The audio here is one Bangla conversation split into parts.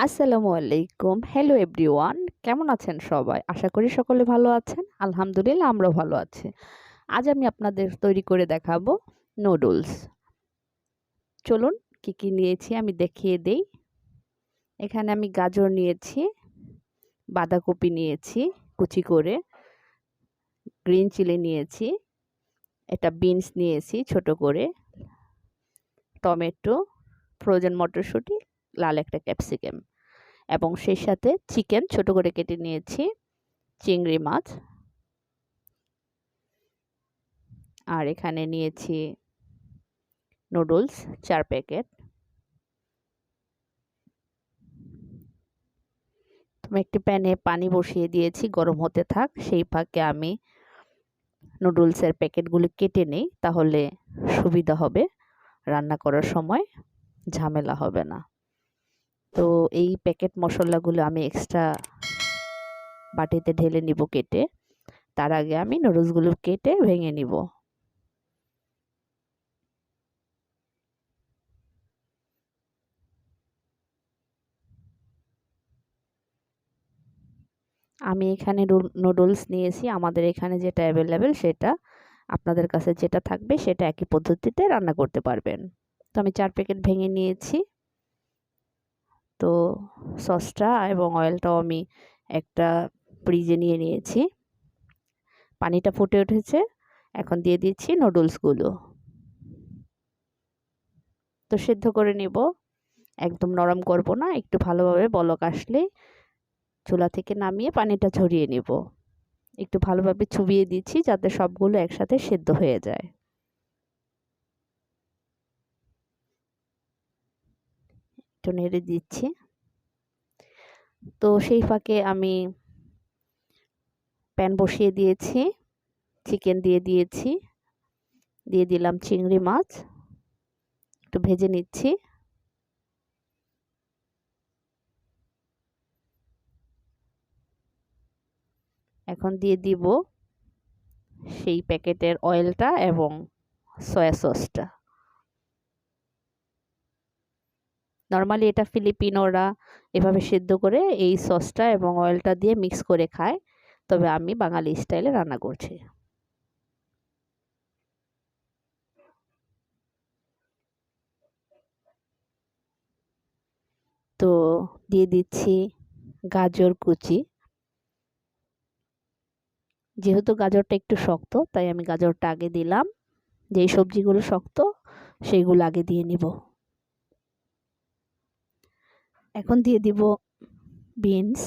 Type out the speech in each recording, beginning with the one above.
আসসালামু আলাইকুম। Hello everyone. কেমন আছেন সবাই? আশা করি সকলে ভালো আছেন। আলহামদুলিল্লাহ আমরাও ভালো আছি। আজ আমি আপনাদের তৈরি করে দেখাবো নুডলস। চলুন কি নিয়েছি আমি দেখিয়ে দেই। এখানে আমি গাজর নিয়েছি, বাঁধাকপি নিয়েছি কুচি করে, গ্রিন চিলি নিয়েছি, এটা বিনস নিয়েছি ছোট করে, টমেটো, ফ্রোজেন মটরশুঁটি, লাল একটা ক্যাপসিকাম এবং সেই সাথে চিকেন ছোট করে কেটে নিয়েছি, চিংড়ি মাছ, আর এখানে নিয়েছি নুডলস ৪ প্যাকেট। আমি একটি প্যানে পানি বসিয়ে দিয়েছি, গরম হতে থাক। সেই ফাঁকে আমি নুডলসের প্যাকেটগুলি কেটে নেই, তাহলে সুবিধা হবে, রান্না করার সময় ঝামেলা হবে না। তো এই প্যাকেট মশলাগুলো আমি এক্সট্রা বাটিতে ঢেলে নিব কেটে। তার আগে আমি নুডলসগুলো কেটে ভেঙে নিব। আমি এখানে নুডলস নিয়েছি, আমাদের এখানে যেটা অ্যাভেলেবেল সেটা, আপনাদের কাছে যেটা থাকবে সেটা একই পদ্ধতিতে রান্না করতে পারবেন। তো আমি ৪ প্যাকেট ভেঙে নিয়েছি। তো সসটা এবং অয়েলটাও আমি একটা ফ্রিজে নিয়ে নিয়েছি। পানিটা ফুটে উঠেছে, এখন দিয়ে দিচ্ছি নুডলসগুলো। তো সেদ্ধ করে নিব, একদম নরম করব না, একটু ভালোভাবে বলক আসলেই চুলা থেকে নামিয়ে পানিটা ঝরিয়ে নিব। একটু ভালোভাবে চুবিয়ে দিচ্ছি যাতে সবগুলো একসাথে সেদ্ধ হয়ে যায়। একটু নেড়ে দিচ্ছি। তো সেই ফাঁকে আমি প্যান বসিয়ে দিয়েছি, চিকেন দিয়ে দিয়েছি, দিয়ে দিলাম চিংড়ি মাছ, একটু ভেজে নিচ্ছি। এখন দিয়ে দিব সেই প্যাকেটের অয়েলটা এবং সয়া সসটা। নর্মালি এটা ফিলিপিনোরা এভাবে সেদ্ধ করে এই সসটা এবং অয়েলটা দিয়ে মিক্স করে খায়, তবে আমি বাঙালি স্টাইলে রান্না করছি। তো দিয়ে দিচ্ছি গাজর কুচি। যেহেতু গাজরটা একটু শক্ত তাই আমি গাজরটা আগে দিলাম। যেই সবজিগুলো শক্ত সেইগুলো আগে দিয়ে নিব। এখন দিয়ে দিব বিনস।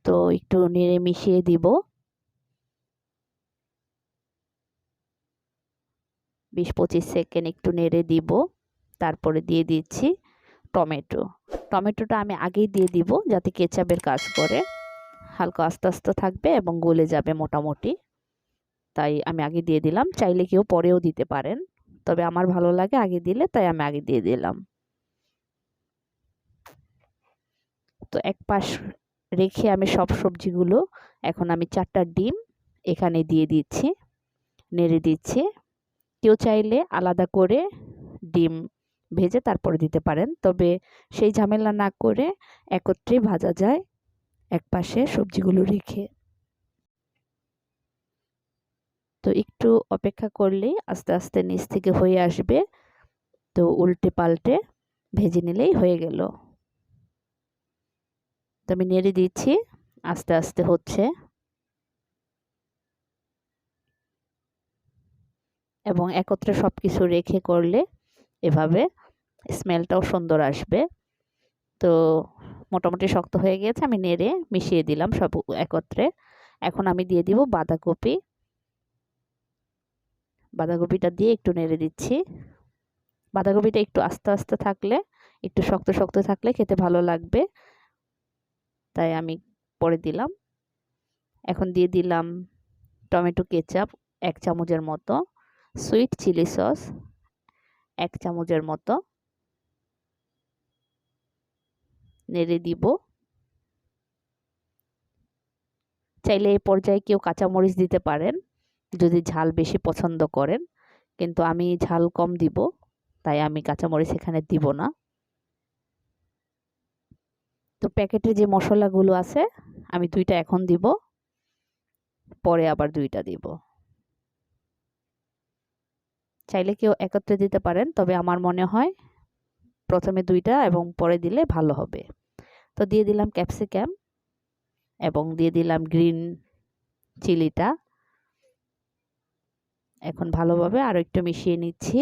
তো একটু নেড়ে মিশিয়ে দিব। ২০-২৫ সেকেন্ড একটু নেড়ে দিব। তারপরে দিয়ে দিচ্ছি টমেটো। টমেটোটা আমি আগেই দিয়ে দিব যাতে কেচাপের কাজ করে, হালকা আস্তে আস্তে থাকবে এবং গলে যাবে মোটামুটি, তাই আমি আগে দিয়ে দিলাম। চাইলে কেউ পরেও দিতে পারেন, তবে আমার ভালো লাগে আগে দিলে, তাই আমি আগে দিয়ে দিলাম। তো এক পাশ রেখে আমি সব সবজিগুলো, এখন আমি ৪টা ডিম এখানে দিয়ে দিচ্ছি, নেড়ে দিচ্ছি। কেউ চাইলে আলাদা করে ডিম ভেজে তারপরে দিতে পারেন, তবে সেই ঝামেলা না করে একত্রে ভাজা যায় এক পাশে সবজিগুলো রেখে। তো একটু অপেক্ষা করলেই আস্তে আস্তে নিচ থেকে হয়ে আসবে। তো উল্টে পাল্টে ভেজে নিলেই হয়ে গেল। তো আমি নেড়ে দিচ্ছি, আস্তে আস্তে হচ্ছে এবং একত্রে সব কিছু রেখে করলে এভাবে স্মেলটাও সুন্দর আসবে। তো মোটামুটি শক্ত হয়ে গেছে, আমি নেড়ে মিশিয়ে দিলাম সব একত্রে। এখন আমি দিয়ে দিব বাঁধাকপি। বাঁধাকপিটা দিয়ে একটু নেড়ে দিচ্ছি। বাঁধাকপিটা একটু আস্তে আস্তে থাকলে, একটু শক্ত শক্ত থাকলে খেতে ভালো লাগবে, তাই আমি পরে দিলাম। এখন দিয়ে দিলাম টমেটো কেচাপ ১ চামচের মতো, সুইট চিলি সস ১ চামচের মতো, নেড়ে দিব। চাইলে এই পর্যায়ে কেউ কাঁচামরিচ দিতে পারেন যদি ঝাল বেশি পছন্দ করেন, কিন্তু আমি ঝাল কম দিব, তাই আমি কাঁচামরিচ এখানে দিব না। তো প্যাকেটে যে মশলাগুলো আছে আমি 2টা এখন দিব, পরে আবার 2টা দিব। চাইলে কেউ একত্রে দিতে পারেন, তবে আমার মনে হয় প্রথমে 2টা এবং পরে দিলে ভালো হবে। তো দিয়ে দিলাম ক্যাপসিকাম এবং দিয়ে দিলাম গ্রিন চিলিটা। এখন ভালোভাবে আরো একটু মিশিয়ে নিচ্ছি।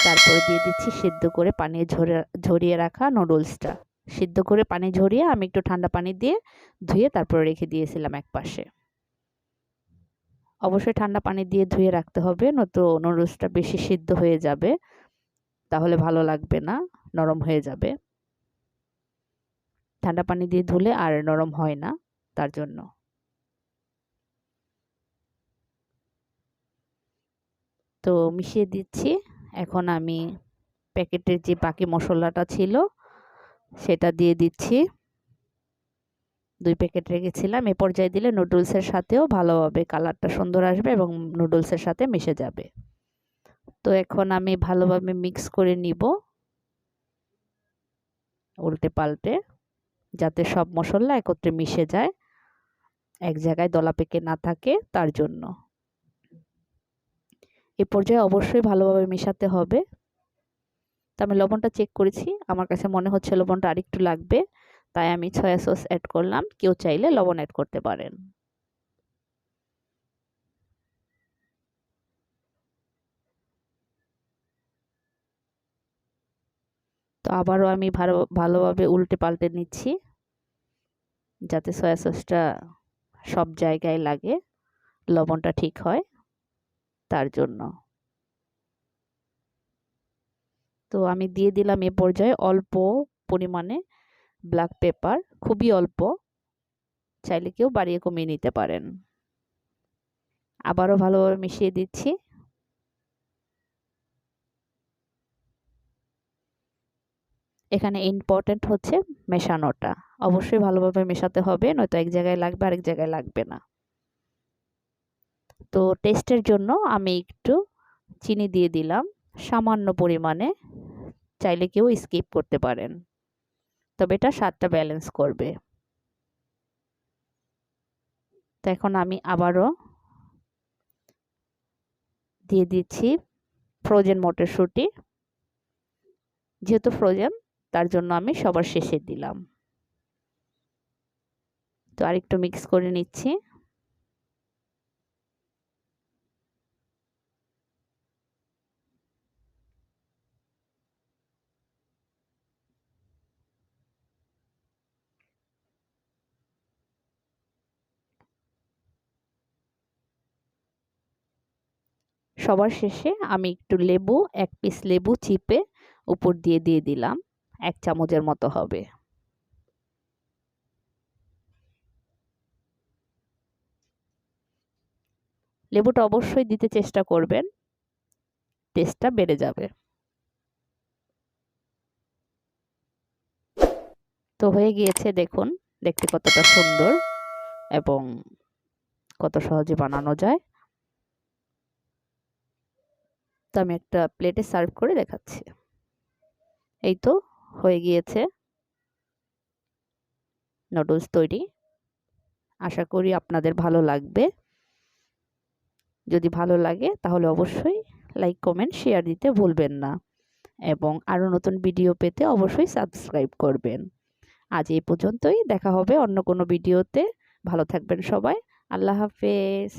তারপরে দিয়ে দিচ্ছি সিদ্ধ করে পানি ঝরিয়ে রাখা নুডলসটা। সিদ্ধ করে পানি ঝরিয়ে আমি একটু ঠান্ডা পানি দিয়ে ধুয়ে তারপরে রেখে দিয়েছিলাম একপাশে। অবশ্যই ঠান্ডা পানি দিয়ে ধুয়ে রাখতে হবে, নয়তো নুডলসটা বেশি সিদ্ধ হয়ে যাবে, তাহলে ভালো লাগবে না, নরম হয়ে যাবে। ঠান্ডা পানি দিয়ে ধুলে আর নরম হয় না, তার জন্য। তো মিশিয়ে দিচ্ছি। এখন আমি প্যাকেটের যে বাকি মশলাটা ছিল সেটা দিয়ে দিচ্ছি। 2 প্যাকেট রেখেছিলাম। এ পর্যায়ে দিলে নুডলসের সাথেও ভালোভাবে কালারটা সুন্দর আসবে এবং নুডলসের সাথে মিশে যাবে। তো এখন আমি ভালোভাবে মিক্স করে নিব, উল্টে পাল্টে, যাতে সব মশলা একত্রে মিশে যায়, এক জায়গায় দলা পেকে না থাকে, তার জন্য। এ পর্যায়ে অবশ্যই ভালোভাবে মেশাতে হবে। তো আমি লবণটা চেক করেছি, আমার কাছে মনে হচ্ছে লবণটা আরেকটু লাগবে, তাই আমি সয়া সস অ্যাড করলাম। কেউ চাইলে লবণ অ্যাড করতে পারেন। তো আবারও আমি ভালোভাবে উল্টে পাল্টে নিচ্ছি, যাতে সয়া সসটা সব জায়গায় লাগে, লবণটা ঠিক হয়, তার জন্য। তো আমি দিয়ে দিলাম এ পর্যায়ে অল্প পরিমাণে ব্ল্যাক পেপার, খুবই অল্প, চাইলে কেউ বাড়িয়ে কমিয়ে নিতে পারেন। আবারও ভালোভাবে মিশিয়ে দিচ্ছি। এখানে ইম্পর্টেন্ট হচ্ছে মেশানোটা, অবশ্যই ভালোভাবে মেশাতে হবে, নয়তো এক জায়গায় লাগবে আরেক জায়গায় লাগবে না। তো টেস্টের জন্য আমি একটু চিনি দিয়ে দিলাম, সামান্য পরিমাণে, চাইলে কেউ স্কিপ করতে পারেন, তবে এটা স্বাদটা ব্যালেন্স করবে। তো এখন আমি আবারও দিয়ে দিচ্ছি ফ্রোজেন মটরশুঁটি, যেহেতু ফ্রোজেন তার জন্য আমি সবার শেষে দিলাম। তো আরেকটু মিক্স করে নিচ্ছি। সবার শেষে আমি একটু লেবু, 1 পিস লেবু চিপে উপর দিয়ে দিলাম, 1 চামচের মতো হবে। লেবুটা অবশ্যই দিতে চেষ্টা করবেন, টেস্টটা বেড়ে যাবে। তো হয়ে গিয়েছে, দেখুন দেখতে কতটা সুন্দর এবং কত সহজে বানানো যায়। তো আমি একটা প্লেটে সার্ভ করে দেখাচ্ছি। এই তো হয়ে গিয়েছে নুডলস তৈরি। আশা করি আপনাদের ভালো লাগবে। যদি ভালো লাগে তাহলে অবশ্যই লাইক, কমেন্ট, শেয়ার দিতে ভুলবেন না এবং আরও নতুন ভিডিও পেতে অবশ্যই সাবস্ক্রাইব করবেন। আজ এই পর্যন্তই, দেখা হবে অন্য কোনো ভিডিওতে। ভালো থাকবেন সবাই। আল্লাহ হাফেজ।